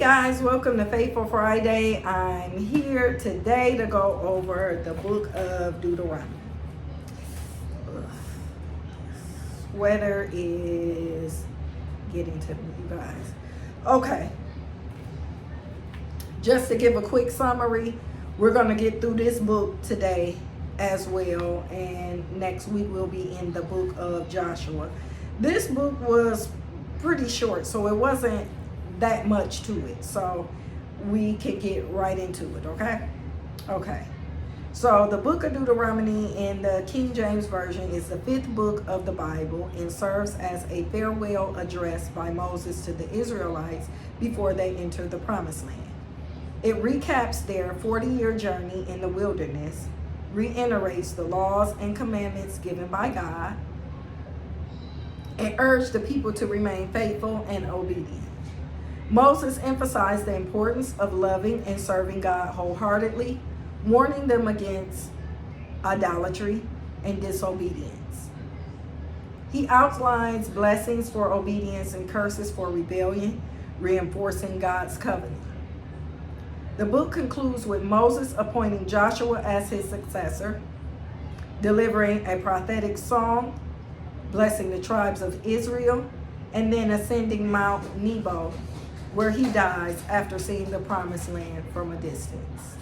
guys, welcome to Faithful Friday. I'm here today to go over the book of Deuteronomy. Sweater is getting to me, you guys. Okay, just to give a quick summary, we're going to get through this book today as well, and next week we'll be in the book of Joshua. This book was pretty short, so it wasn't that much to it, so we can get right into it. Okay, so the book of Deuteronomy in the King James Version is the fifth book of the Bible and serves as a farewell address by Moses to the Israelites before they enter the Promised Land. It recaps their 40-year journey in the wilderness, reiterates the laws and commandments given by God, and urged the people to remain faithful and obedient. Moses emphasized the importance of loving and serving God wholeheartedly, warning them against idolatry and disobedience. He outlines blessings for obedience and curses for rebellion, reinforcing God's covenant. The book concludes with Moses appointing Joshua as his successor, delivering a prophetic song, blessing the tribes of Israel, and then ascending Mount Nebo, where he dies after seeing the Promised Land from a distance.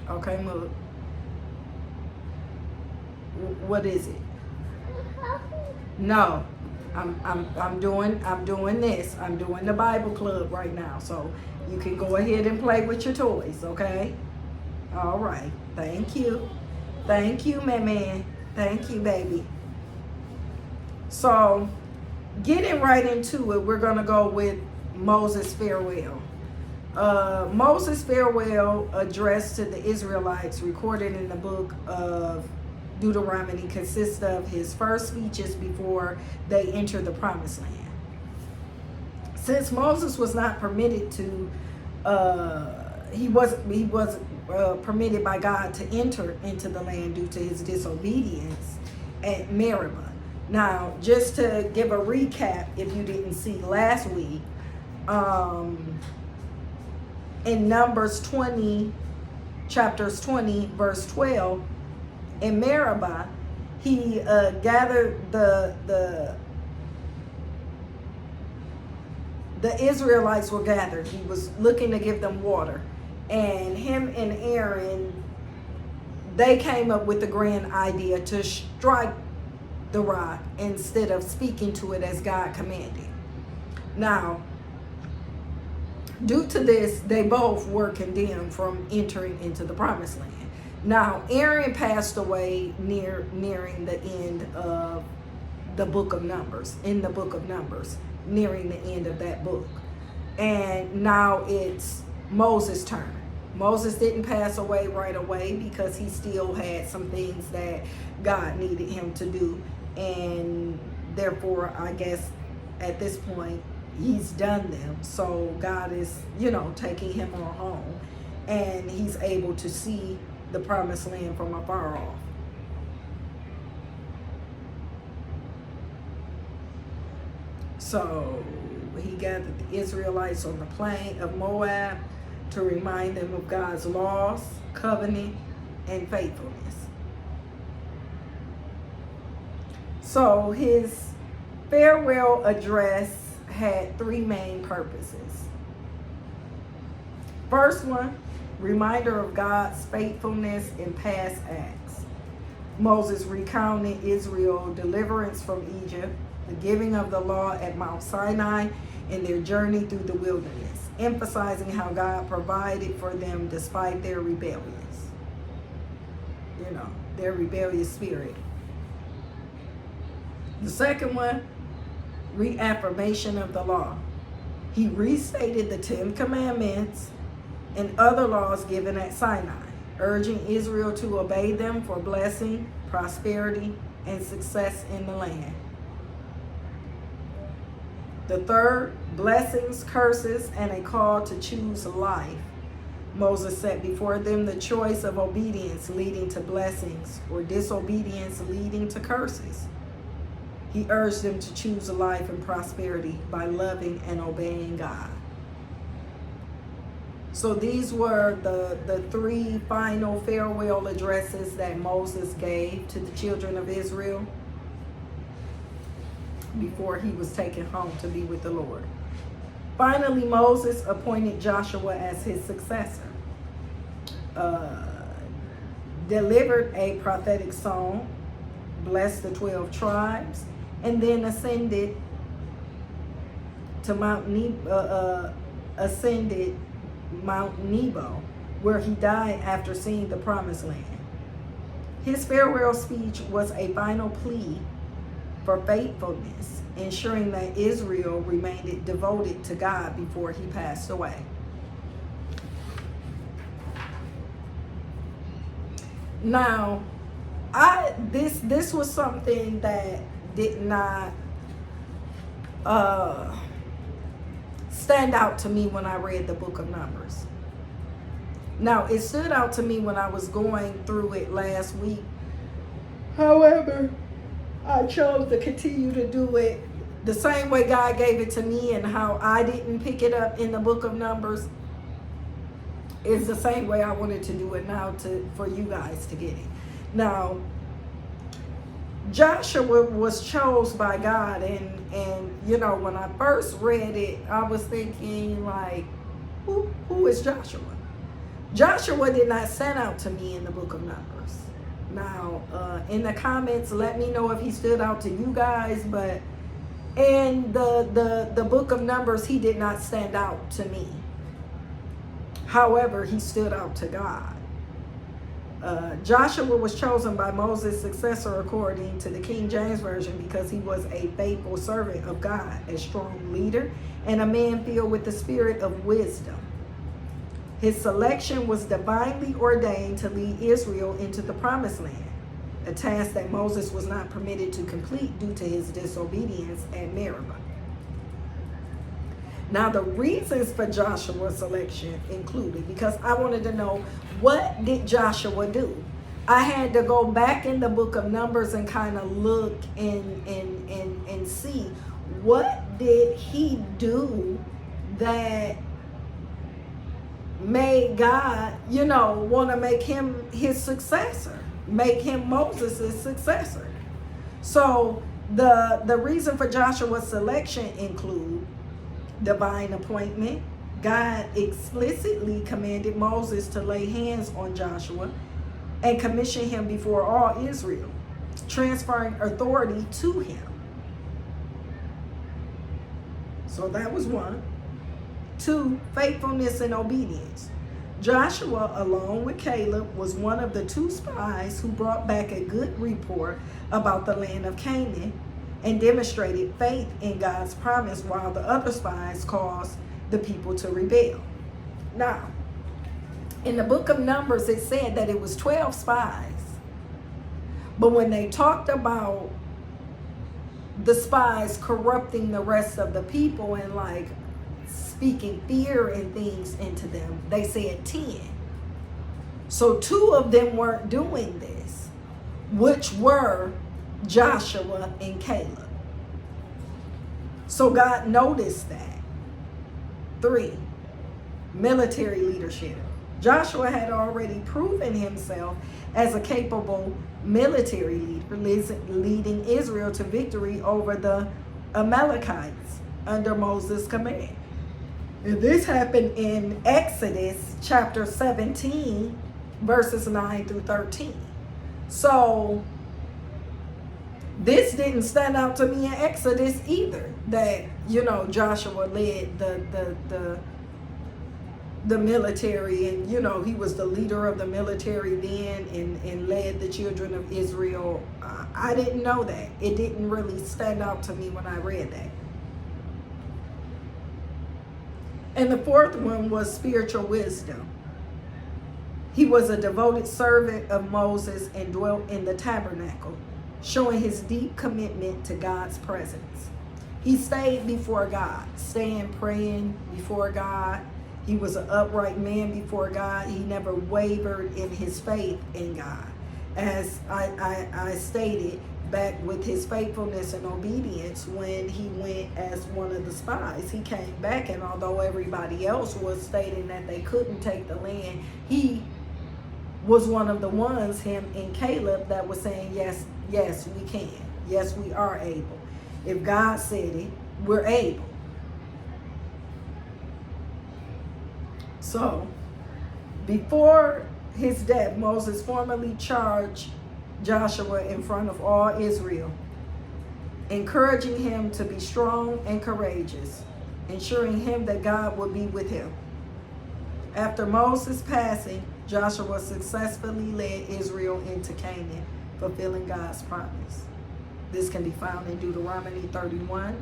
Okay, move. What is it? No, I'm doing this. I'm doing the Bible club right now, so you can go ahead and play with your toys. Okay. All right. Thank you, man. Thank you, baby. So, getting right into it, we're going to go with Moses' farewell. Moses' farewell address to the Israelites recorded in the book of Deuteronomy consists of his first speeches before they enter the Promised Land. Since Moses was not permitted to, he was permitted by God to enter into the land due to his disobedience at Meribah. Now, just to give a recap, if you didn't see last week, in Numbers 20, chapters 20, verse 12, in Meribah, he gathered the Israelites were gathered. He was looking to give them water. And him and Aaron, they came up with the grand idea to strike the rock instead of speaking to it as God commanded. Now, due to this, they both were condemned from entering into the Promised Land. Now, Aaron passed away nearing the end of the book of Numbers, nearing the end of that book. And now it's Moses' turn. Moses didn't pass away right away because he still had some things that God needed him to do. And therefore, I guess at this point, he's done them. So God is, taking him on home. And he's able to see the Promised Land from afar off. So he gathered the Israelites on the plain of Moab to remind them of God's laws, covenant, and faithfulness. So his farewell address had three main purposes. First one, reminder of God's faithfulness in past acts. Moses recounted Israel's deliverance from Egypt, the giving of the law at Mount Sinai, and their journey through the wilderness, emphasizing how God provided for them despite their rebellious spirit. The second one, reaffirmation of the law. He restated the 10 Commandments and other laws given at Sinai, urging Israel to obey them for blessing, prosperity, and success in the land. The third, blessings, curses, and a call to choose life. Moses set before them the choice of obedience leading to blessings or disobedience leading to curses. He urged them to choose life and prosperity by loving and obeying God. So these were the three final farewell addresses that Moses gave to the children of Israel before he was taken home to be with the Lord. Finally, Moses appointed Joshua as his successor, delivered a prophetic song, blessed the 12 tribes, and then ascended to Mount Nebo, where he died after seeing the promised land. His farewell speech was a final plea for faithfulness, ensuring that Israel remained devoted to God before he passed away. Now, this was something that did not stand out to me when I read the book of Numbers. Now, it stood out to me when I was going through it last week. However, I chose to continue to do it the same way God gave it to me, and how I didn't pick it up in the book of Numbers is the same way I wanted to do it now for you guys to get it. Now, Joshua was chosen by God, and you know, when I first read it, I was thinking like, who is Joshua? Joshua did not stand out to me in the book of Numbers. Now, in the comments, let me know if he stood out to you guys, but in the book of Numbers, he did not stand out to me. However, he stood out to God. Joshua was chosen by Moses' successor according to the King James Version because he was a faithful servant of God, a strong leader, and a man filled with the spirit of wisdom. His selection was divinely ordained to lead Israel into the promised land, a task that Moses was not permitted to complete due to his disobedience at Meribah. Now, the reasons for Joshua's selection included, because I wanted to know, what did Joshua do? I had to go back in the book of Numbers and kind of look and see, what did he do that made God, want to make him his successor, make him Moses' successor. So the reason for Joshua's selection include divine appointment. God explicitly commanded Moses to lay hands on Joshua and commission him before all Israel, transferring authority to him. So that was one. 2, faithfulness and obedience. Joshua, along with Caleb, was one of the 2 spies who brought back a good report about the land of Canaan and demonstrated faith in God's promise, while the other spies caused the people to rebel. Now, in the book of Numbers, it said that it was 12 spies. But when they talked about the spies corrupting the rest of the people and like speaking fear and things into them, they said 10. So 2 of them weren't doing this, which were Joshua and Caleb. So God noticed that. 3, military leadership. Joshua had already proven himself as a capable military leader, leading Israel to victory over the Amalekites under Moses' command. And this happened in Exodus chapter 17, verses 9 through 13. So this didn't stand out to me in Exodus either, that, Joshua led the military, and, he was the leader of the military then and led the children of Israel. I didn't know that. It didn't really stand out to me when I read that. And the 4th one was spiritual wisdom. He was a devoted servant of Moses and dwelt in the tabernacle, showing his deep commitment to God's presence. He stayed before God, praying before God. He was an upright man before God. He never wavered in his faith in God. As I stated, back with his faithfulness and obedience when he went as one of the spies. He came back, and although everybody else was stating that they couldn't take the land, he was one of the ones, him and Caleb, that was saying, yes, yes, we can. Yes, we are able. If God said it, we're able. So, before his death, Moses formally charged Joshua in front of all Israel, encouraging him to be strong and courageous, ensuring him that God would be with him. After Moses' passing, Joshua successfully led Israel into Canaan, fulfilling God's promise. This can be found in Deuteronomy 31,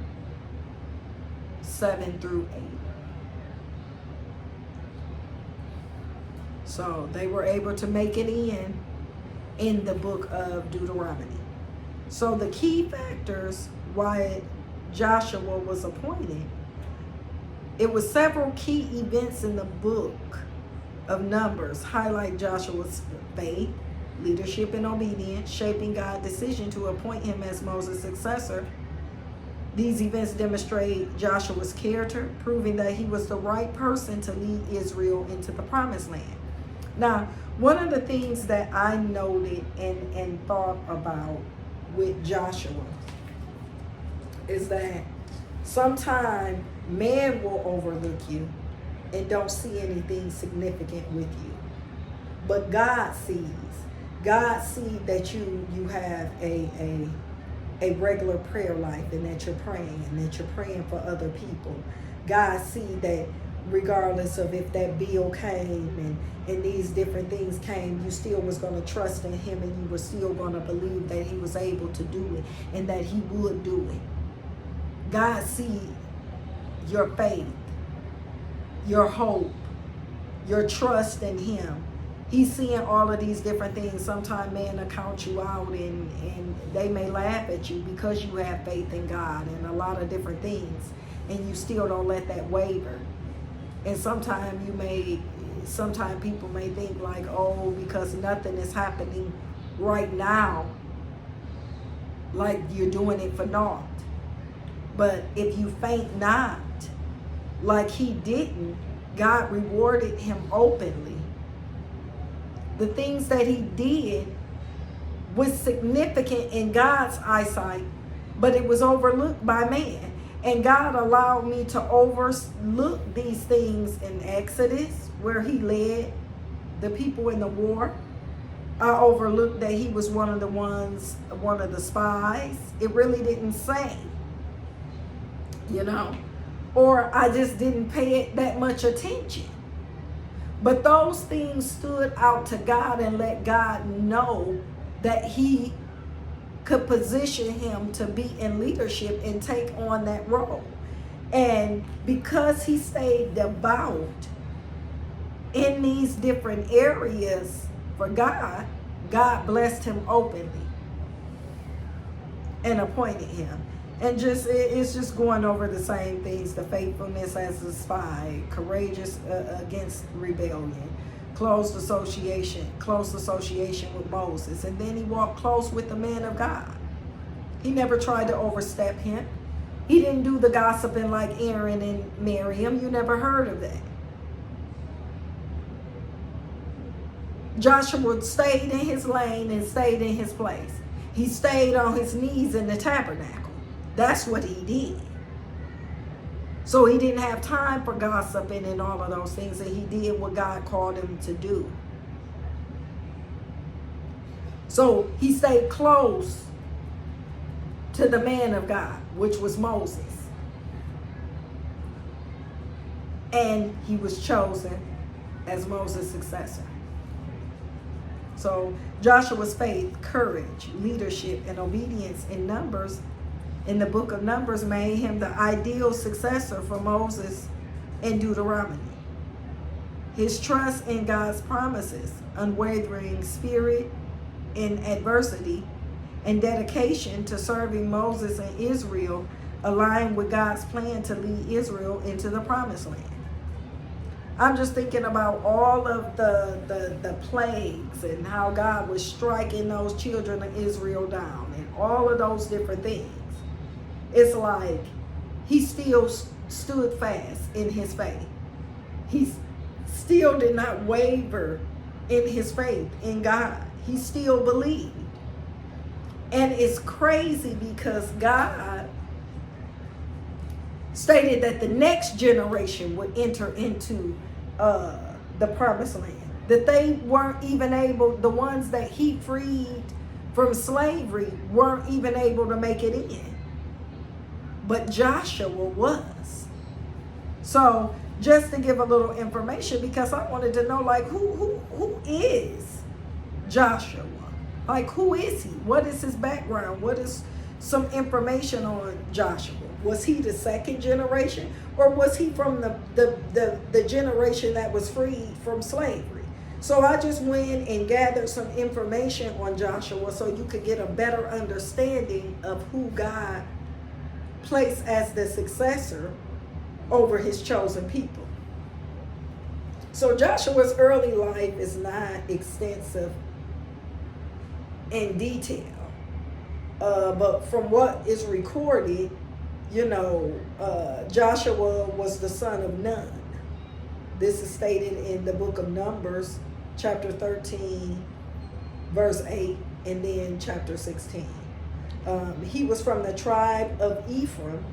7 through 8. So they were able to make it in the book of Deuteronomy. So the key factors why Joshua was appointed, it was several key events in the book of Numbers highlight Joshua's faith, leadership, and obedience, shaping God's decision to appoint him as Moses' successor. These events demonstrate Joshua's character, proving that he was the right person to lead Israel into the promised land. Now, one of the things that I noted and thought about with Joshua is that sometimes man will overlook you and don't see anything significant with you. But God sees. God sees that you have a regular prayer life, and that you're praying, and that you're praying for other people. God sees that regardless of if that bill came and these different things came, you still was going to trust in him, and you were still going to believe that he was able to do it and that he would do it. God sees your faith, your hope, your trust in him. He's seeing all of these different things. Sometimes man will count you out, and they may laugh at you because you have faith in God and a lot of different things, and you still don't let that waver. And sometimes people may think like, oh, because nothing is happening right now, like you're doing it for naught. But if you faint not, like he didn't, God rewarded him openly. The things that he did was significant in God's eyesight, but it was overlooked by man. And God allowed me to overlook these things in Exodus, where he led the people in the war. I overlooked that he was one of the spies. It really didn't say, or I just didn't pay it that much attention. But those things stood out to God and let God know that he could position him to be in leadership and take on that role. And because he stayed devout in these different areas for God, God blessed him openly and appointed him. And it's just going over the same things: the faithfulness as a spy, courageous against rebellion, close association with Moses. And then he walked close with the man of God. He never tried to overstep him. He didn't do the gossiping like Aaron and Miriam. You never heard of that. Joshua stayed in his lane and stayed in his place. He stayed on his knees in the tabernacle. That's what he did. So he didn't have time for gossiping and all of those things, and he did what God called him to do. So he stayed close to the man of God, which was Moses. And he was chosen as Moses' successor. So Joshua's faith, courage, leadership, and obedience in the book of Numbers made him the ideal successor for Moses in Deuteronomy. His trust in God's promises, unwavering spirit in adversity, and dedication to serving Moses and Israel aligned with God's plan to lead Israel into the promised land. I'm just thinking about all of the plagues and how God was striking those children of Israel down, and all of those different things. It's like he still stood fast in his faith. He still did not waver in his faith in God. He still believed. And it's crazy because God stated that the next generation would enter into the promised land. That they weren't even able, the ones that he freed from slavery weren't even able to make it in. But Joshua was. So just to give a little information, because I wanted to know, like, who is Joshua? Like, who is he? What is his background? What is some information on Joshua? Was he the second generation, or was he from the generation that was freed from slavery? So I just went and gathered some information on Joshua so you could get a better understanding of who God placed as the successor over his chosen people. So Joshua's early life is not extensive in detail, but from what is recorded, Joshua was the son of Nun. This is stated in the book of Numbers, chapter 13, verse 8, and then chapter 16. He was from the tribe of Ephraim,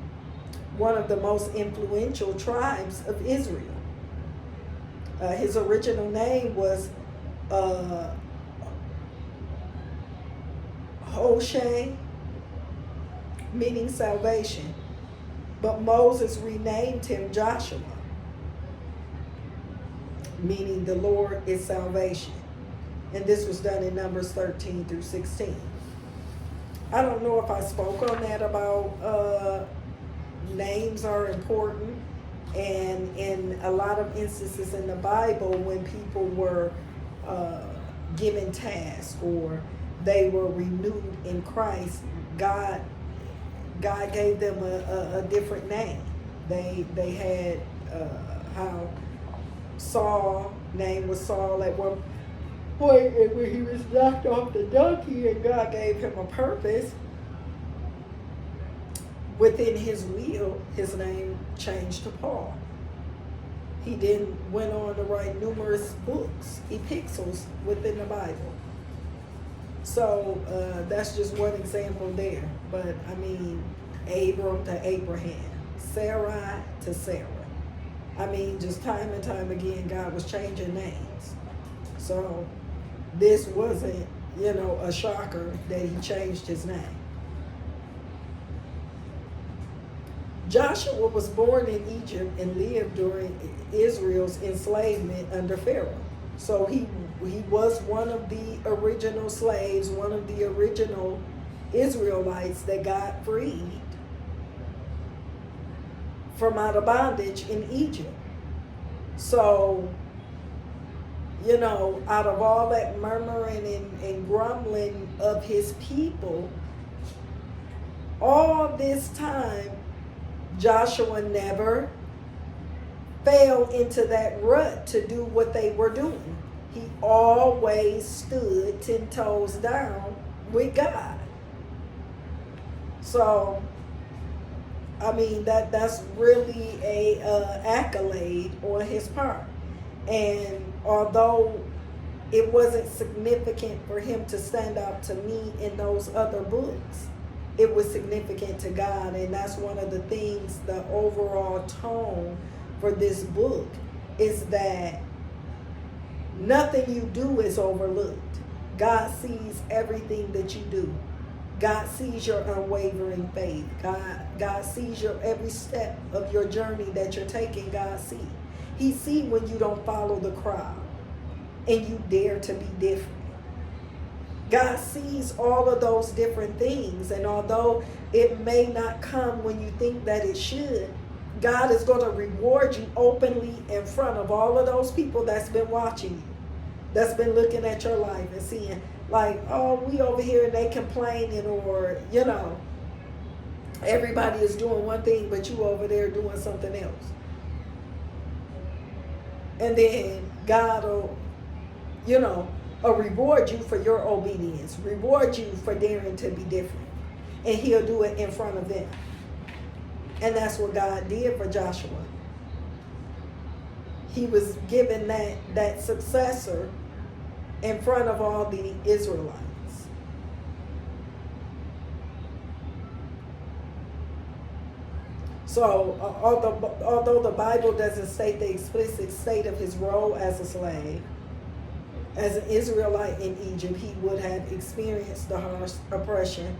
one of the most influential tribes of Israel. His original name was Hoshea, meaning salvation. But Moses renamed him Joshua, meaning the Lord is salvation. And this was done in Numbers 13 through 16. I don't know if I spoke on that about names are important. And in a lot of instances in the Bible, when people were given tasks or they were renewed in Christ, God gave them a different name. They had how Saul, name was Saul at one point, and when he was knocked off the donkey and God gave him a purpose, within his will, his name changed to Paul. He then went on to write numerous books, epistles within the Bible. So that's just one example there. But I mean, Abram to Abraham, Sarai to Sarah. I mean, just time and time again, God was changing names. So this wasn't, a shocker that he changed his name. Joshua was born in Egypt and lived during Israel's enslavement under Pharaoh. So he was one of the original slaves, one of the original Israelites that got freed from out of bondage in Egypt. So, out of all that murmuring and grumbling of his people, all this time, Joshua never fell into that rut to do what they were doing. He always stood 10 toes down with God. So, I mean, that's really a accolade on his part. And although it wasn't significant for him to stand out to me in those other books, it was significant to God. And that's one of the things, the overall tone for this book is that nothing you do is overlooked. God sees everything that you do. God sees your unwavering faith. God sees your every step of your journey that you're taking. God sees. He sees when you don't follow the crowd and you dare to be different. God sees all of those different things, and although it may not come when you think that it should, God is going to reward you openly in front of all of those people that's been watching you, that's been looking at your life and seeing, like, oh, we over here and they complaining, or, everybody is doing one thing, but you over there doing something else. And then God will, reward you for your obedience, reward you for daring to be different. and he'll do it in front of them. And that's what God did for Joshua. He was given that successor in front of all the Israelites. So, although the Bible doesn't state the explicit state of his role as a slave, as an Israelite in Egypt, he would have experienced the harsh oppression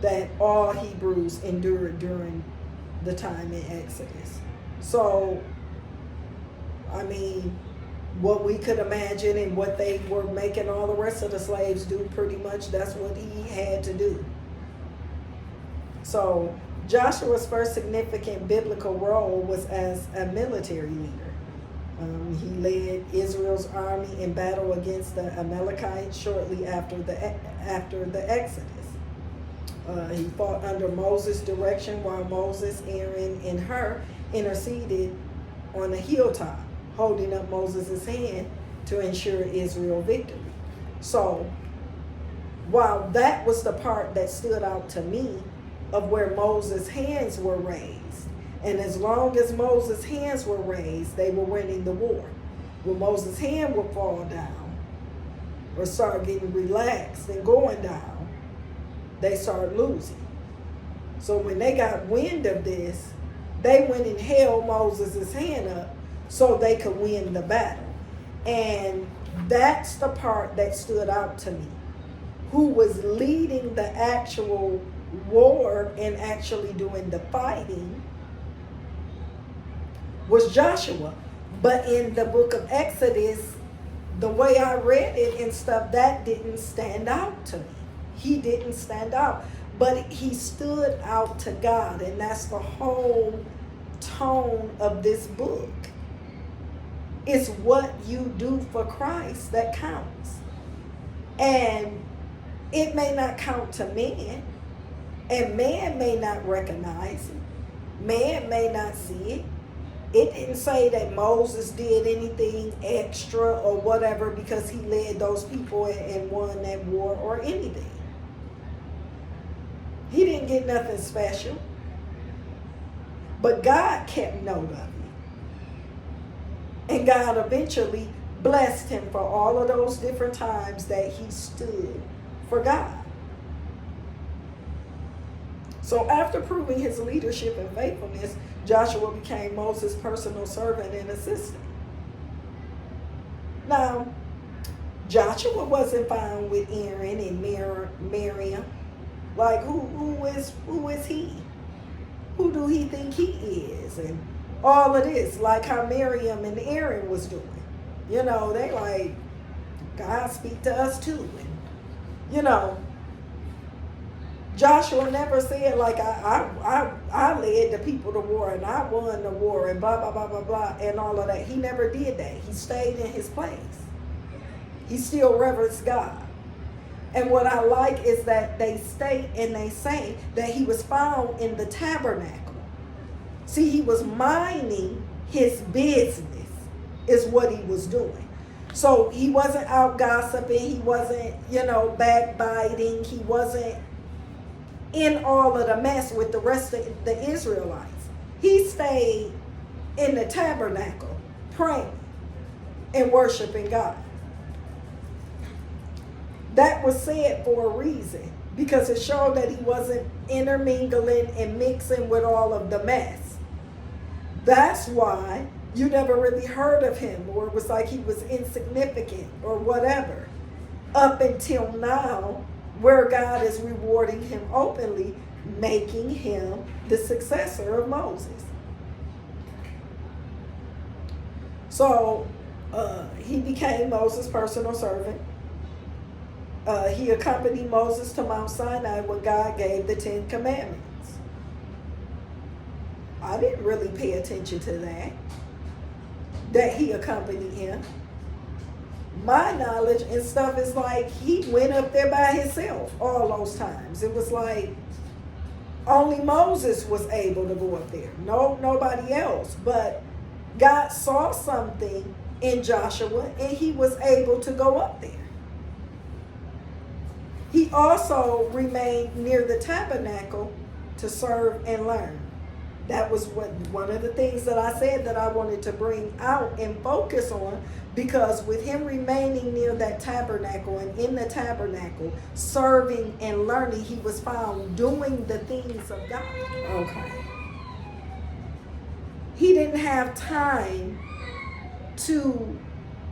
that all Hebrews endured during the time in Exodus. So, I mean, what we could imagine and what they were making all the rest of the slaves do, pretty much that's what he had to do. So, Joshua's first significant biblical role was as a military leader. He led Israel's army in battle against the Amalekites shortly after the Exodus. He fought under Moses' direction while Moses, Aaron, and Hur interceded on a hilltop, holding up Moses' hand to ensure Israel victory. So, while that was the part that stood out to me of where Moses' hands were raised, and as long as Moses' hands were raised, they were winning the war. When Moses' hand would fall down or start getting relaxed and going down, they started losing. So when they got wind of this, they went and held Moses' hand up so they could win the battle. And that's the part that stood out to me. Who was leading the actual war and actually doing the fighting was Joshua. But in the book of Exodus, the way I read it and stuff, that didn't stand out to me. He didn't stand out, but he stood out to God, and that's the whole tone of this book. It's what you do for Christ that counts. And it may not count to man, and man may not recognize it. Man may not see it. It didn't say that Moses did anything extra or whatever because he led those people and won that war or anything. He didn't get nothing special. But God kept note of it. And God eventually blessed him for all of those different times that he stood for God. So after proving his leadership and faithfulness, Joshua became Moses' personal servant and assistant. Now, Joshua wasn't found with Aaron and Miriam. Like, who is he? Who do he think he is? And all of this, like how Miriam and Aaron was doing. You know, they like, God speak to us too. And, you know, Joshua never said like, I led the people to war and I won the war and blah, blah, blah, blah, blah, and all of that. He never did that. He stayed in his place. He still reverenced God. And what I like is that they state and they say that he was found in the tabernacle. See, he was minding his business is what he was doing. So he wasn't out gossiping. He wasn't, backbiting. He wasn't in all of the mess with the rest of the Israelites. He stayed in the tabernacle praying and worshiping God. That was said for a reason, because it showed that he wasn't intermingling and mixing with all of the mess. That's why you never really heard of him, or it was like he was insignificant or whatever, up until now, where God is rewarding him openly, making him the successor of Moses. So he became Moses' personal servant. He accompanied Moses to Mount Sinai when God gave the 10 Commandments. I didn't really pay attention to that he accompanied him. My knowledge and stuff is like he went up there by himself all those times. It was like only Moses was able to go up there. No, nobody else. But God saw something in Joshua and he was able to go up there. He also remained near the tabernacle to serve and learn. That was one of the things that I said that I wanted to bring out and focus on, because with him remaining near that tabernacle and in the tabernacle, serving and learning, he was found doing the things of God. Okay. He didn't have time to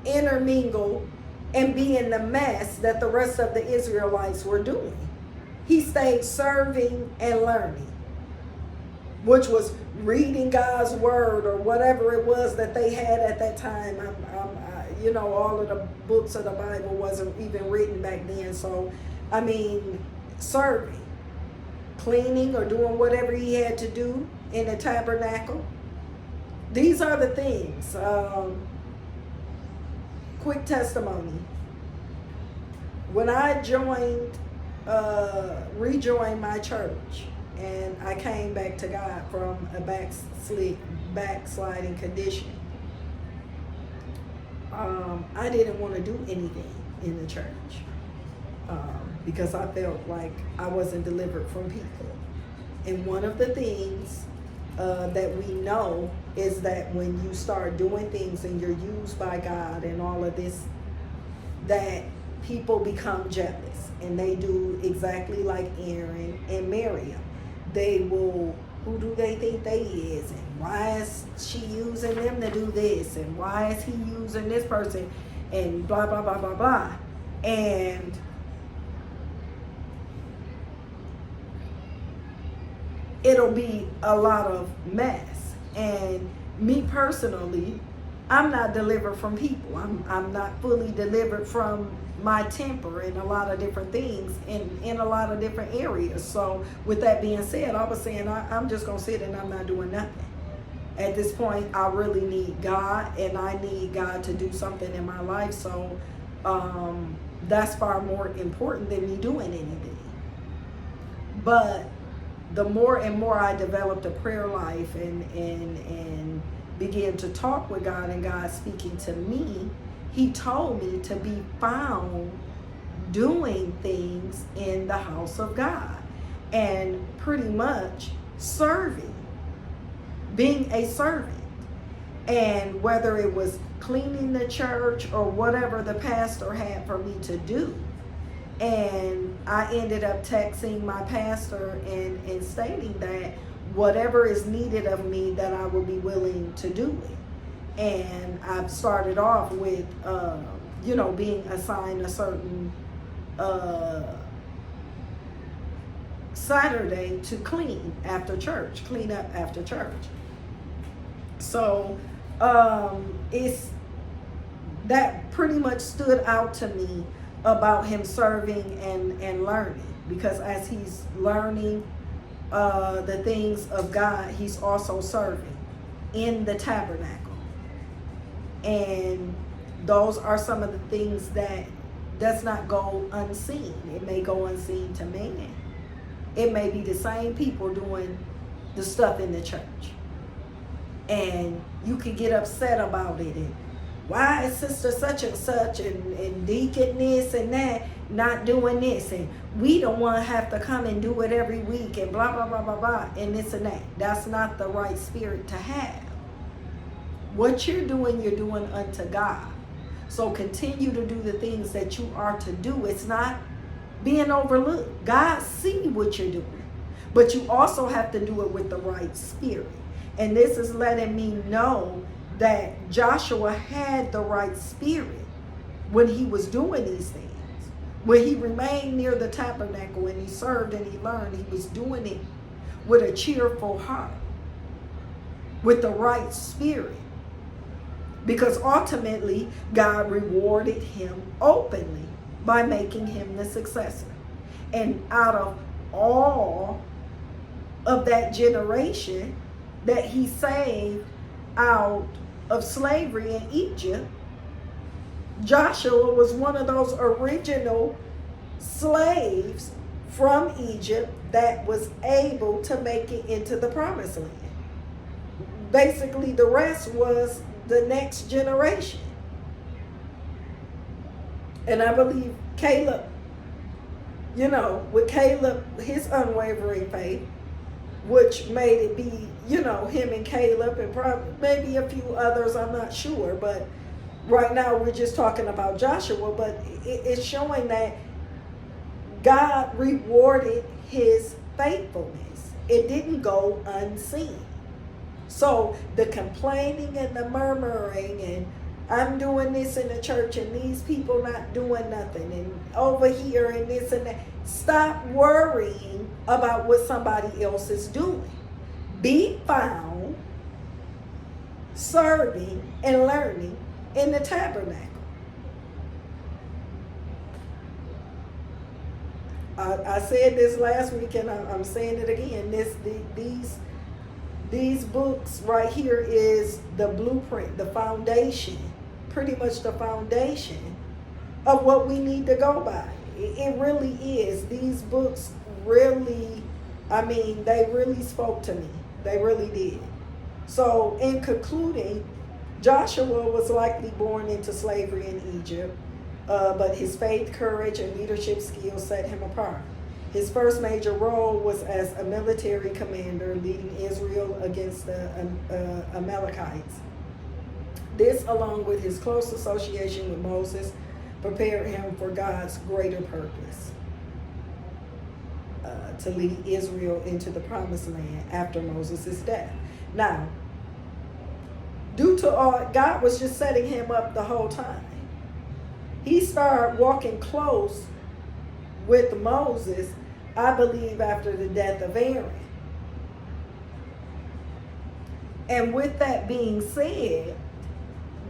intermingle and be in the mess that the rest of the Israelites were doing. He stayed serving and learning, which was reading God's word or whatever it was that they had at that time. All of the books of the Bible wasn't even written back then. So, serving, cleaning, or doing whatever he had to do in the tabernacle. These are the things. Quick testimony. When I rejoined my church, and I came back to God from a backsliding condition, I didn't want to do anything in the church because I felt like I wasn't delivered from people. And one of the things that we know is that when you start doing things and you're used by God and all of this, that people become jealous, and they do exactly like Aaron and Miriam. They will, who do they think they is? And why is she using them to do this? And why is he using this person? And blah, blah, blah, blah, blah. And it'll be a lot of mess. And me personally, I'm not delivered from people. I'm not fully delivered from my temper and a lot of different things in a lot of different areas. So with that being said, I was saying I'm just going to sit and I'm not doing nothing. At this point, I really need God, and I need God to do something in my life. So that's far more important than me doing anything. But the more and more I developed a prayer life and began to talk with God, and God speaking to me, he told me to be found doing things in the house of God, and pretty much serving, being a servant. And whether it was cleaning the church or whatever the pastor had for me to do. And I ended up texting my pastor and stating that whatever is needed of me, that I will be willing to do it. And I've started off with, being assigned a certain Saturday to clean up after church. So it's that pretty much stood out to me about him serving and learning, because as he's learning the things of God, he's also serving in the tabernacle. And those are some of the things that does not go unseen. It may go unseen to man. It may be the same people doing the stuff in the church, and you could get upset about it. And why is sister such and such and deacon this and that not doing this, and we don't want to have to come and do it every week, and blah blah blah blah blah, and this and that. That's not the right spirit to have. What you're doing unto God. So continue to do the things that you are to do. It's not being overlooked. God see what you're doing, but you also have to do it with the right spirit. And this is letting me know that Joshua had the right spirit when he was doing these things. When he remained near the tabernacle and he served and he learned, he was doing it with a cheerful heart, with the right spirit. Because ultimately, God rewarded him openly by making him the successor. And out of all of that generation that he saved out of slavery in Egypt, Joshua was one of those original slaves from Egypt that was able to make it into the promised land. Basically, the rest was the next generation. And I believe Caleb You know, with Caleb, his unwavering faith, which made it be, you know, him and Caleb and probably maybe a few others, I'm not sure. But right now we're just talking about Joshua, but it's showing that God rewarded his faithfulness. It didn't go unseen. So the complaining and the murmuring and I'm doing this in the church and these people not doing nothing and over here and this and that. Stop worrying about what somebody else is doing. Be found serving and learning in the tabernacle. I said this last week and I'm saying it again. These books right here is the blueprint, the foundation, pretty much the foundation of what we need to go by. It really is. These books really, I mean, they really spoke to me. They really did. So in concluding, Joshua was likely born into slavery in Egypt, but his faith, courage, and leadership skills set him apart. His first major role was as a military commander leading Israel against the Amalekites. This, along with his close association with Moses, prepared him for God's greater purpose, to lead Israel into the promised land after Moses' death. Now, due to all, God was just setting him up the whole time. He started walking close with Moses, I believe, after the death of Aaron. And with that being said,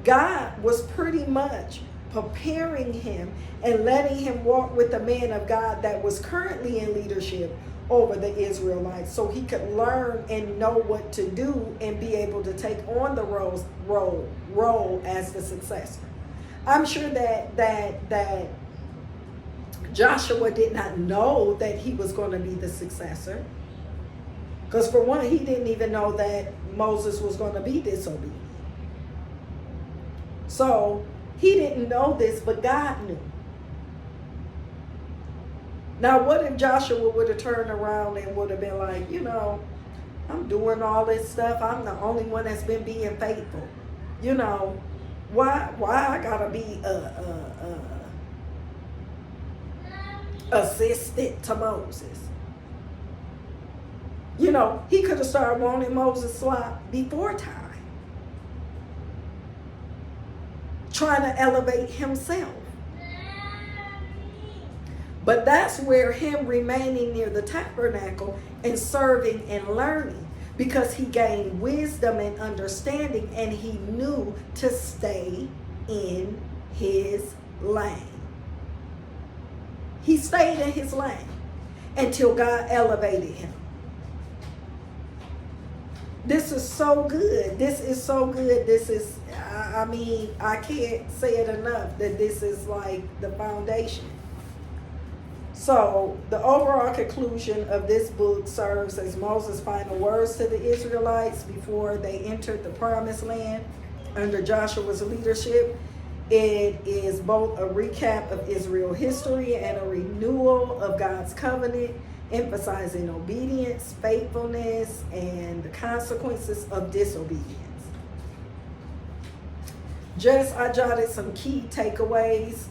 God was pretty much preparing him and letting him walk with the man of God that was currently in leadership over the Israelites, so he could learn and know what to do and be able to take on the role as the successor. I'm sure that Joshua did not know that he was going to be the successor, because for one, he didn't even know that Moses was going to be disobedient. So he didn't know this, but God knew. Now, what if Joshua would have turned around and would have been like, you know, I'm doing all this stuff. I'm the only one that's been being faithful. You know, why I gotta be assistant to Moses? You know, he could have started wanting Moses' slop before time, trying to elevate himself. But that's where him remaining near the tabernacle and serving and learning, because he gained wisdom and understanding, and he knew to stay in his lane. He stayed in his lane until God elevated him. This is so good. This is so good. This is, I mean, I can't say it enough that this is like the foundation. So the overall conclusion of this book serves as Moses' final words to the Israelites before they entered the promised land under Joshua's leadership. It is both a recap of Israel history and a renewal of God's covenant, emphasizing obedience, faithfulness, and the consequences of disobedience. I jotted some key takeaways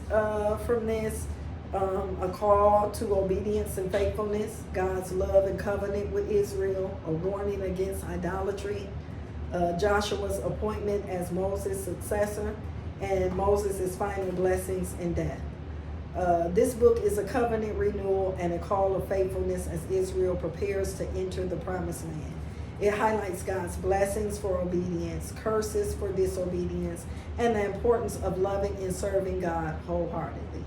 from this. A call to obedience and faithfulness, God's love and covenant with Israel, a warning against idolatry, Joshua's appointment as Moses' successor, and Moses' final blessings and death. This book is a covenant renewal and a call of faithfulness as Israel prepares to enter the promised land. It highlights God's blessings for obedience, curses for disobedience, and the importance of loving and serving God wholeheartedly.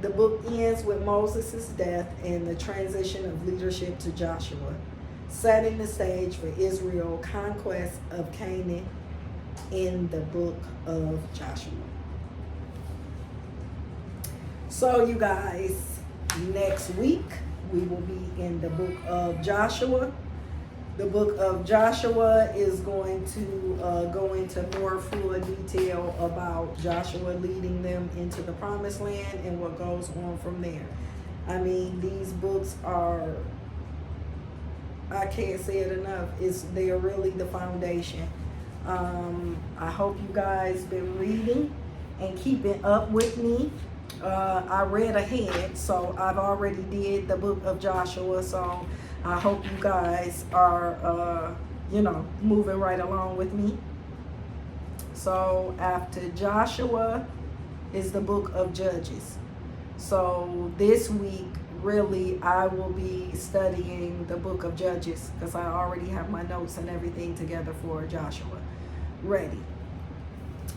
The book ends with Moses' death and the transition of leadership to Joshua, setting the stage for Israel's conquest of Canaan in the book of Joshua. So you guys, next week we will be in the book of Joshua. The book of Joshua is going to go into more full detail about Joshua leading them into the promised land and what goes on from there. I mean, these books are, I can't say it enough, they're really the foundation. I hope you guys been reading and keeping up with me. I read ahead, so I've already did the book of Joshua, so I hope you guys are moving right along with me. So after Joshua is the book of Judges. So this week, really, I will be studying the book of Judges because I already have my notes and everything together for Joshua ready.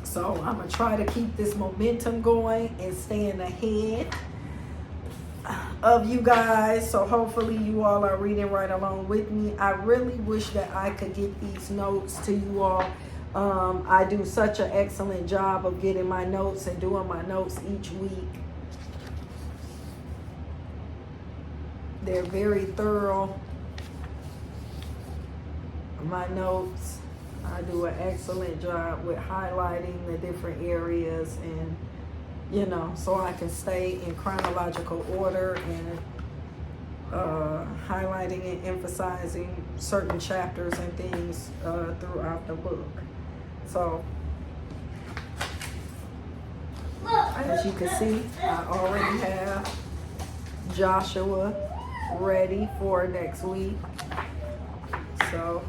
So I'm going to try to keep this momentum going and staying ahead of you guys. So hopefully you all are reading right along with me. I really wish that I could get these notes to you all. I do such an excellent job of getting my notes and doing my notes each week. They're very thorough. My notes, I do an excellent job with highlighting the different areas and, so I can stay in chronological order and highlighting and emphasizing certain chapters and things throughout the book. So, as you can see, I already have Joshua ready for next week. So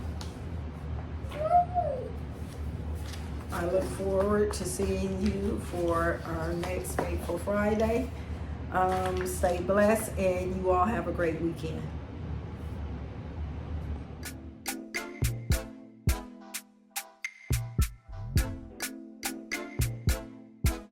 I look forward to seeing you for our next Faithful Friday. Stay blessed and you all have a great weekend.